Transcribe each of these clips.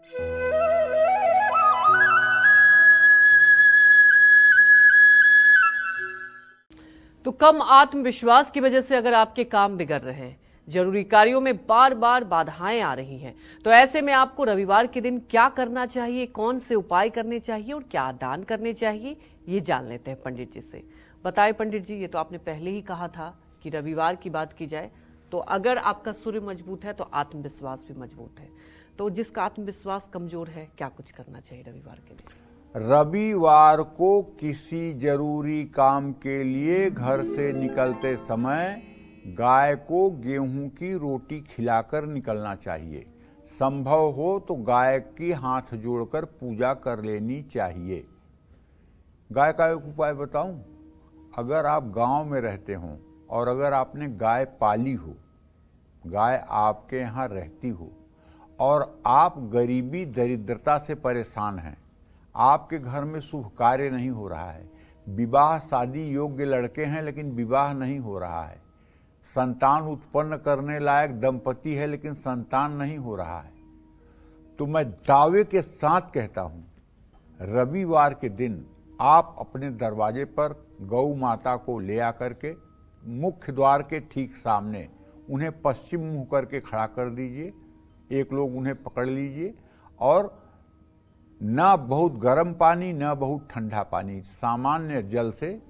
तो कम आत्मविश्वास की वजह से अगर आपके काम बिगड़ रहे हैं, जरूरी कार्यों में बार बार बाधाएं आ रही हैं, तो ऐसे में आपको रविवार के दिन क्या करना चाहिए, कौन से उपाय करने चाहिए और क्या दान करने चाहिए, ये जान लेते हैं पंडित जी से। बताएं पंडित जी, ये तो आपने पहले ही कहा था कि रविवार की बात की जाए तो अगर आपका सूर्य मजबूत है तो आत्मविश्वास भी मजबूत है, तो जिसका आत्मविश्वास कमजोर है क्या कुछ करना चाहिए रविवार के दिन? रविवार को किसी जरूरी काम के लिए घर से निकलते समय गाय को गेहूं की रोटी खिलाकर निकलना चाहिए। संभव हो तो गाय की हाथ जोड़कर पूजा कर लेनी चाहिए। गाय का एक उपाय बताऊं? अगर आप गांव में रहते हो और अगर आपने गाय पाली हो, गाय आपके यहाँ रहती हो और आप गरीबी दरिद्रता से परेशान हैं, आपके घर में शुभ कार्य नहीं हो रहा है, विवाह शादी योग्य लड़के हैं लेकिन विवाह नहीं हो रहा है, संतान उत्पन्न करने लायक दंपति है लेकिन संतान नहीं हो रहा है, तो मैं दावे के साथ कहता हूं, रविवार के दिन आप अपने दरवाजे पर गौ माता को ले आकर के मुख्य द्वार के ठीक सामने उन्हें पश्चिम मुंह करके खड़ा कर दीजिए। एक लोग उन्हें पकड़ लीजिए और न बहुत गर्म पानी न बहुत ठंडा पानी, सामान्य जल से,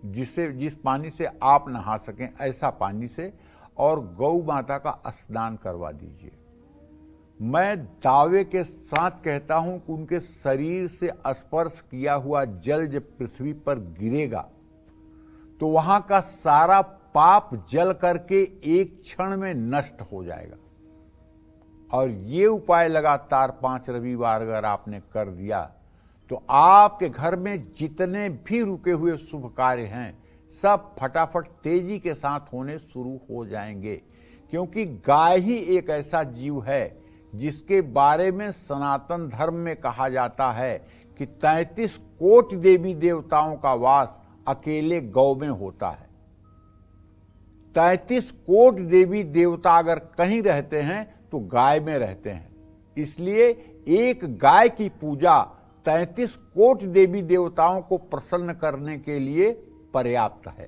जिस पानी से आप नहा सकें ऐसा पानी से, और गौ माता का स्नान करवा दीजिए। मैं दावे के साथ कहता हूं कि उनके शरीर से स्पर्श किया हुआ जल जब पृथ्वी पर गिरेगा तो वहां का सारा पाप जल करके एक क्षण में नष्ट हो जाएगा। और ये उपाय लगातार 5 रविवार अगर आपने कर दिया तो आपके घर में जितने भी रुके हुए शुभ कार्य हैं सब फटाफट तेजी के साथ होने शुरू हो जाएंगे, क्योंकि गाय ही एक ऐसा जीव है जिसके बारे में सनातन धर्म में कहा जाता है कि 33 कोटि देवी देवताओं का वास अकेले गौ में होता है। 33 कोटि देवी देवता अगर कहीं रहते हैं तो गाय में रहते हैं, इसलिए एक गाय की पूजा 33 कोटि देवी देवताओं को प्रसन्न करने के लिए पर्याप्त है।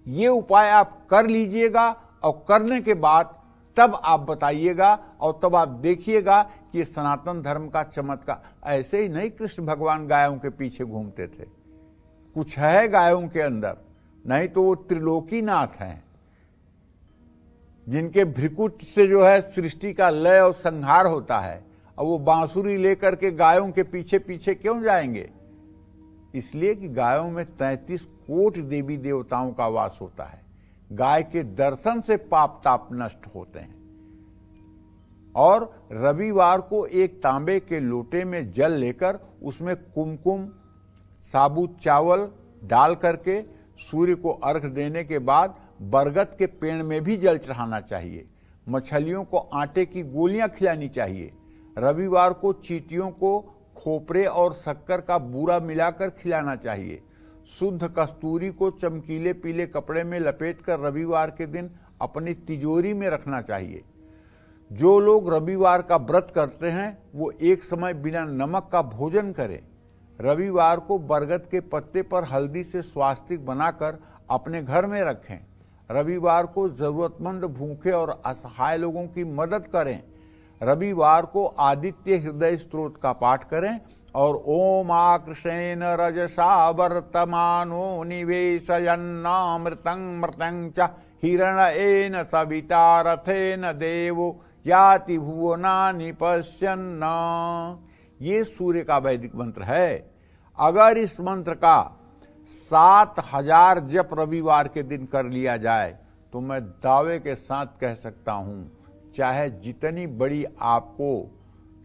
ये उपाय आप कर लीजिएगा और करने के बाद तब आप बताइएगा और तब आप देखिएगा कि सनातन धर्म का चमत्कार। ऐसे ही नहीं कृष्ण भगवान गायों के पीछे घूमते थे, कुछ है गायों के अंदर, नहीं तो वो त्रिलोकीनाथ हैं जिनके भ्रिकुट से जो है सृष्टि का लय और संहार होता है, और वो बांसुरी लेकर के गायों के पीछे पीछे क्यों जाएंगे? इसलिए कि गायों में 33 कोटि देवी देवताओं का वास होता है। गाय के दर्शन से पाप ताप नष्ट होते हैं। और रविवार को एक तांबे के लोटे में जल लेकर उसमें कुमकुम, साबुत चावल डाल करके सूर्य को अर्घ देने के बाद बरगद के पेड़ में भी जल चढ़ाना चाहिए। मछलियों को आटे की गोलियां खिलानी चाहिए। रविवार को चींटियों को खोपरे और शक्कर का बूरा मिलाकर खिलाना चाहिए। शुद्ध कस्तूरी को चमकीले पीले कपड़े में लपेटकर रविवार के दिन अपनी तिजोरी में रखना चाहिए। जो लोग रविवार का व्रत करते हैं वो एक समय बिना नमक का भोजन करें। रविवार को बरगद के पत्ते पर हल्दी से स्वास्तिक बनाकर अपने घर में रखें। रविवार को जरूरतमंद भूखे और असहाय लोगों की मदद करें। रविवार को आदित्य हृदय स्तोत्र का पाठ करें और ओम आकृष्णेन रजसा वर्तमानो निवेशयन्नामृतं मृतं च हिरण्येन सविता रथेन देवो याति भुवनानि पश्यन्न। ये सूर्य का वैदिक मंत्र है। अगर इस मंत्र का 7000 जप रविवार के दिन कर लिया जाए तो मैं दावे के साथ कह सकता हूं, चाहे जितनी बड़ी आपको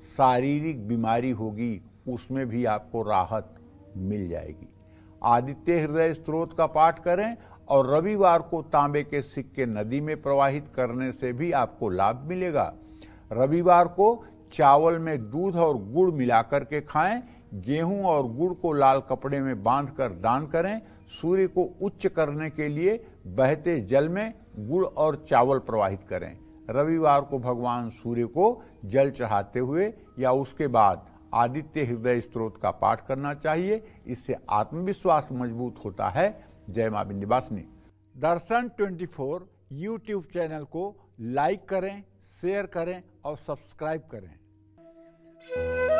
शारीरिक बीमारी होगी उसमें भी आपको राहत मिल जाएगी। आदित्य हृदय स्तोत्र का पाठ करें और रविवार को तांबे के सिक्के नदी में प्रवाहित करने से भी आपको लाभ मिलेगा। रविवार को चावल में दूध और गुड़ मिलाकर के खाएं। गेहूं और गुड़ को लाल कपड़े में बांधकर दान करें। सूर्य को उच्च करने के लिए बहते जल में गुड़ और चावल प्रवाहित करें। रविवार को भगवान सूर्य को जल चढ़ाते हुए या उसके बाद आदित्य हृदय स्तोत्र का पाठ करना चाहिए। इससे आत्मविश्वास मजबूत होता है। जय मां विंध्यवासिनी। दर्शन 24 यूट्यूब चैनल को लाइक करें, शेयर करें और सब्सक्राइब करें।